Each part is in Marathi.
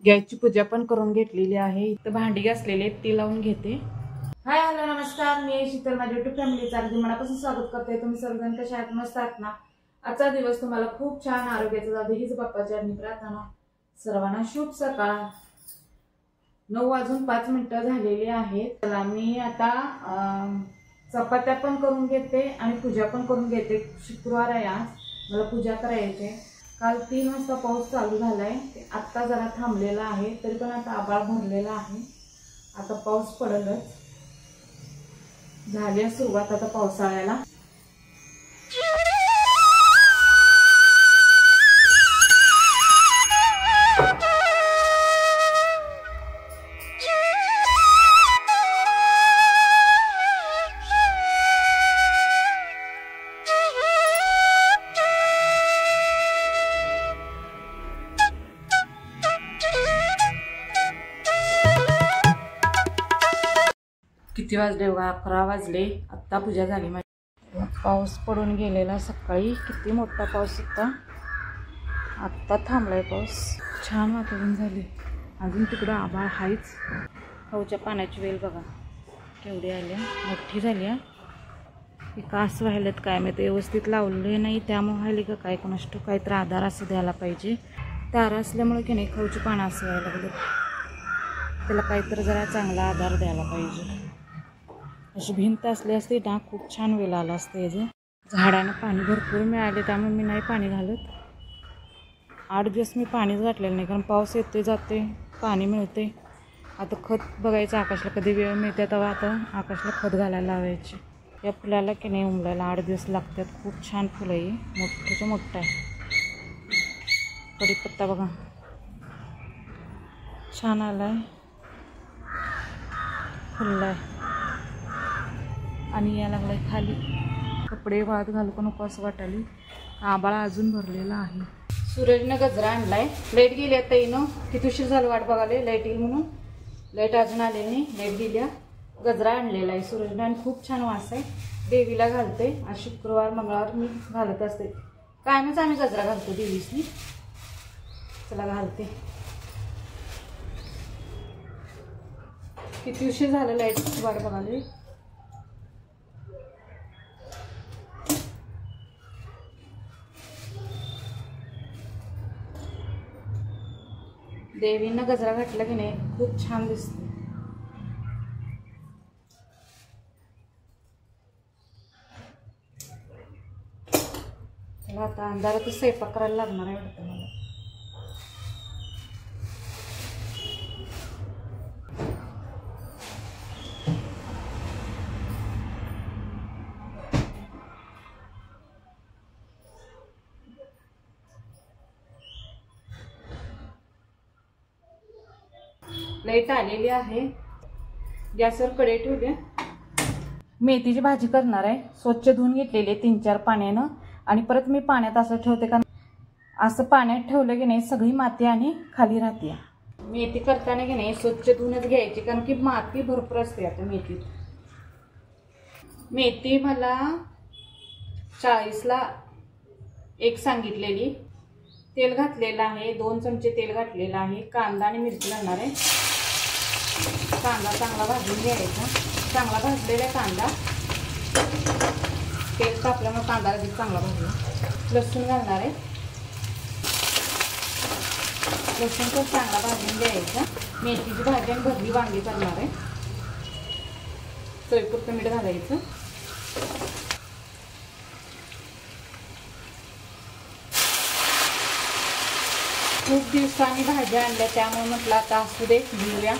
गॅसची पूजा पण करून घेतलेली आहे। इथं भांडी घासलेली ती लावून घेते। हाय हॅलो नमस्कार, मी शीतल, माझ्या युट्यूब फॅमिलीचा अगदी मनापासून स्वागत करते। तुम्ही सर्वजण कशा आहात? मस्त आहात ना? आजचा दिवस तुम्हाला खूप छान आरोग्याचा जाऊ दे हीच बाप्पाची चरणी प्रार्थना। सर्वांना शुभ सकाळ। 9:05 झालेले आहेत। चला मी आता चपात्या पण करून घेते आणि पूजा पण करून घेते। शुक्रवार आहे आज, मला पूजा करायची आहे। काल 3 वाजता पाऊस चालू झालाय, आता जरा थांबलेला आहे, तरी पण आता आभाळ भरलेला आहे। आता पाऊस पडेलच, झाली सुरुवात आता पावसाळ्याला। किती वाजले बघा, 11 वाजले। आता पूजा झाली माझी। पाऊस पडून गेलेला सकाळी, किती मोठा पाऊस होता, आता थांबलाय पाऊस। छान वातावरण झाले, अजून तिकडं आभाळ आहेच। खाऊच्या पाण्याची वेल बघा केवढी आल्या, मोठी झाली। हे कास व्हायलेत काय माहिती, व्यवस्थित लावले नाही त्यामुळे व्हायले का काय कोणाष्ट। काहीतरी आधार असं द्यायला पाहिजे, तारा असल्यामुळे की नाही खाऊची पानं असं व्हायला लागले। त्याला काहीतरी जरा चांगला आधार द्यायला पाहिजे। अशी भिंत असली असते ना, खूप छान वेल आला असते। याचं झाडांना पाणी भरपूर मिळाले त्यामुळे मी नाही पाणी घालत। 8 दिवस मी पाणीच घातलेलं नाही, कारण पाऊस येते जाते, पाणी मिळते। आता खत बघायचं आकाशला, कधी वेळ मिळते तेव्हा आता आकाशला खत घालायला लावायचे। या फुलाला की नाही उमलायला 8 दिवस लागतात। खूप छान फुलं आहे, मोठं मोठं आहे। कढीपत्ता बघा छान आलाय, फुललाय आणि या लागलाय खाली। कपडे वाळत घालू का नको असं वाटायला, आभाळ अजून भरलेला आहे। सूरजनं गजरा आणलाय, लाईट गेली आता येणं, किती उशीर झालं वाट बघाले लाईट येईल म्हणून। लाईट अजून आले नाही, लाईट गेल्या। गजरा आणलेला आहे सूरजनं आणि खूप छान वास आहे। देवीला घालते, आज शुक्रवार मंगळवार मी घालत असते, कायमच आम्ही गजरा घालतो देवीसनी। चला घालते। किती उशीर झालं लाईटची वाट बघाले। देवींना गजरा घातला की नाही खूप छान दिसते। आता अंधारातच स्वयंपाक करायला लागणार आहे वाटतं मला। लाईट आलेली आहे, गॅसवर कढई ठेवली। मेथीची भाजी करणार आहे, स्वच्छ धुवून घेतलेली 3-4 पाण्यानं, आणि परत मी पाण्यात असं ठेवते, कारण असं पाण्यात ठेवलं की नाही सगळी माती आणि खाली राहते। मेथी करताना की नाही स्वच्छ धुवूनच घ्यायची, कारण की माती भरपूर असते आता मेथीत। मेथी मला 40ला 1 सांगितलेली। तेल घातलेलं आहे, 2 चमचे तेल घातलेलं आहे। कांदा आणि मिरची घालणार आहे। कांदा चांगला भाजून घ्यायचा, चांगला भाजलेला कांदा। तेल तापल्यामुळे कांदा लगेच चांगला भाजला। लसूण घालणार आहे, लसूण खूप चांगला भाजून घ्यायचा। मेथीची भाजी आणि भरली वांगी करणार आहे, चवीपुरतं मीठ घालायचं। खूप दिवसांनी भाज्या आणल्या त्यामुळे म्हटलं आता असू दे घेऊया।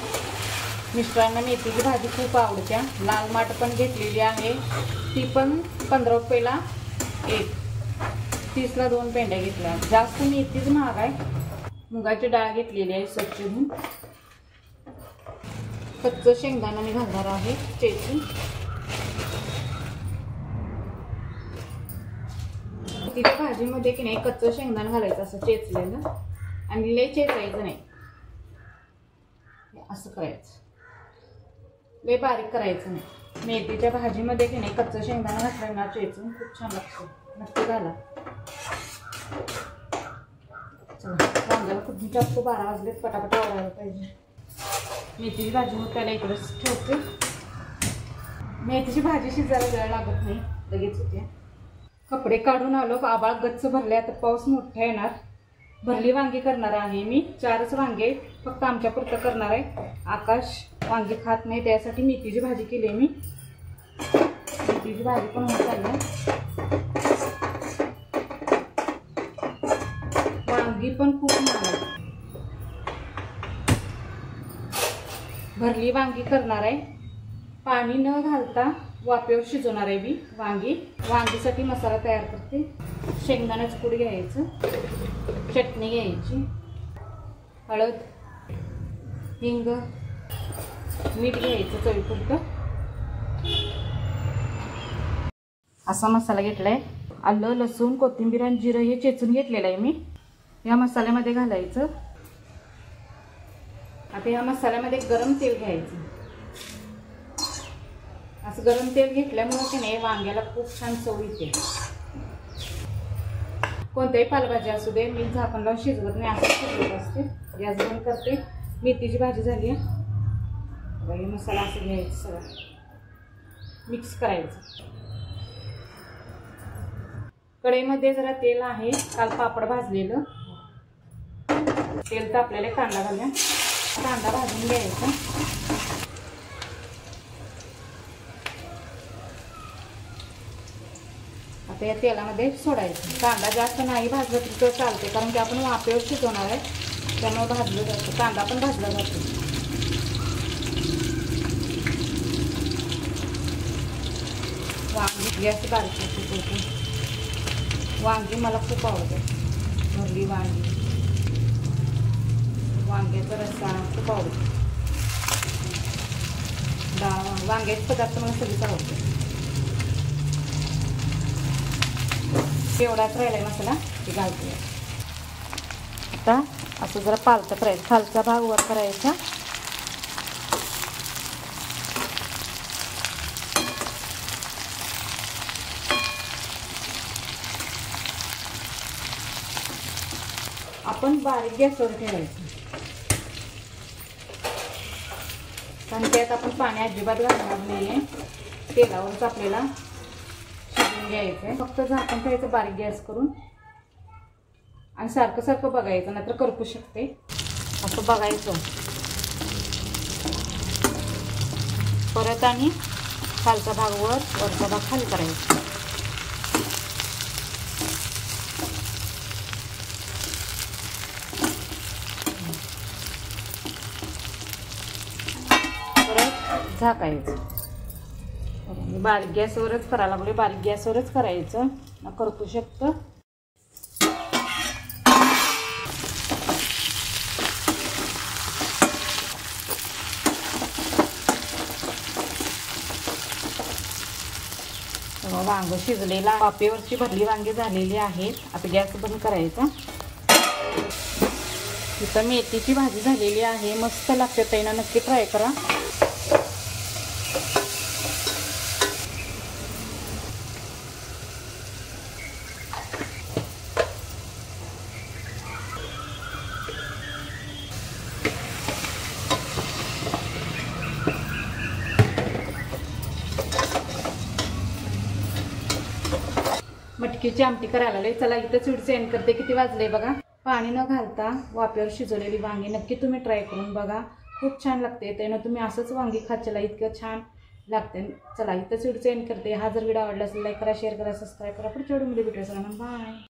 मिस्टरांना मेथीची भाजी खूप आवडत्या। लाल माठ पण घेतलेली आहे, ती पण 15 रुपयाला 1, 30ला 2 पेंड्या घेतल्या। जास्त मेथीच महाग आहे। मुगाची डाळ घेतलेली आहे स्वच्छ धुवून। कच्चं शेंगदाणा मी घालणार आहे चेचून। तिच्या भाजीमध्ये की नाही कच्चं शेंगदाणा घालायचं असं चेचलेलं, आणि लय चेचायचं नाही, असं करायचं, लय बारीक करायचं नाही। मेथीच्या भाजीमध्ये की नाही कच्चं शेंगदाणा घातलं ना चेचून, खूप छान लागतं, नक्की घाला। चला वांग्याला खूप जास्त 12 वाजलेत, पटापट आवरायला पाहिजे. मेथीची भाजी मग त्याला इकडेच ठेवते. मेथीची भाजी शिजायला वेळ लागत नाही, लगेच होते. कपडे काढून आलो, आबाळ गच्च भरले. आता पाऊस मोठा येणार. भरली वांगी करणार आहे मी. 4च वांगे फक्त आमच्या पुरतं करणार आहे. आकाश वांगी खात नाही, त्यासाठी मेथीची भाजी केली मी. मेथीची भाजी पण होत आली. वांगी पण खूप महाग. भरली वांगी करणार आहे. पाणी न घालता वाफेवर शिजवणार आहे मी वांगी. वांगीसाठी मसाला तयार करते. शेंगदाण्याचं कूट घ्यायचं, चटणी घ्यायची, हळद, हिंग, मीठ घ्यायचं चवीपुरतं. असा मसाला घेतलाय. आलं, लसूण, कोथिंबीर आणि जिरं हे चेचून घेतलेलं आहे मी. या मसाल्यामध्ये घालायचं. आता या मसाल्यामध्ये गरम तेल घ्यायचं. असं गरम तेल घेतल्यामुळे की नाही वांग्याला खूप छान चव येते. कोणत्याही पालेभाजी असू दे, मी झाकण लावून शिजवत नाही, असं शिजवत असते. गॅस बंद करते. मेथीची भाजी झाली आहे. हे मसाला असं घ्यायचं, सगळं मिक्स करायचं. कढईमध्ये जरा तेल आहे, काल पापड भाजलेलं. तेल तापलेले, कांदा घालूया. कांदा भाजून घ्यायचा. आता या तेलामध्ये सोडायचं. कांदा जास्त नाही भाजला तरी तर चालते, कारण की आपण वाफेवर शिजवणार आहे, त्यामुळे भाजलं जातं. कांदा पण भाजला जातो. वांगी गॅस बारीक शिजवते. वांगी मला खूप आवडतात. भरली वांगी, वांग्याचा रस्सा खूप आवडतो. वांग्याचे पदार्थ मला सगळेच आवडतात. एवढाच राहिलाय मसाला, ते घालते. आता असं जरा पालतं करायचं. खालचा भाग वर करायचा. आपण बारीक गॅसवर ठेवायचं, कारण त्यात आपण पाणी अजिबात घालणार नाहीये. तेलावरच आपल्याला शिजवून घ्यायचंय. फक्त झाकण ठेवायचं बारीक गॅस करून, आणि सारखं सारखं बघायचं, नाहीतर करपू शकते. असं बघायचं परत, आणि खालचा भाग वर, वरचा भाग खाली करायचा. परत झाकायचं. बारीक गॅसवरच करायला लागले. बारीक गॅसवरच करायचं, ना करपू शकतं. वांग शिजलेला, वाफेवरची भरली वांगी झालेली आहेत. आता गॅस बंद करायचा. इथं मेथीची भाजी झालेली आहे, मस्त लागते. ताईंना नक्की ट्राय करा. मटकीची आमटी करायला लागले. चला इथं व्हिडिओ एंड करते. किती वाजले बघा. पाणी न घालता वाफेवर शिजवलेली वांगी नक्की तुम्ही ट्राय करून बघा. खूप छान लागते. त्यानं तुम्ही असंच वांगी खाचला, इतकं छान लागते. चला इथं व्हिडिओ एंड करते. हा जर व्हिडिओ आवडला असेल लाईक करा, शेअर करा, सबस्क्राईब करा. पुढच्या व्हिडिओमध्ये भेटूया. सगळ्यांना बाय.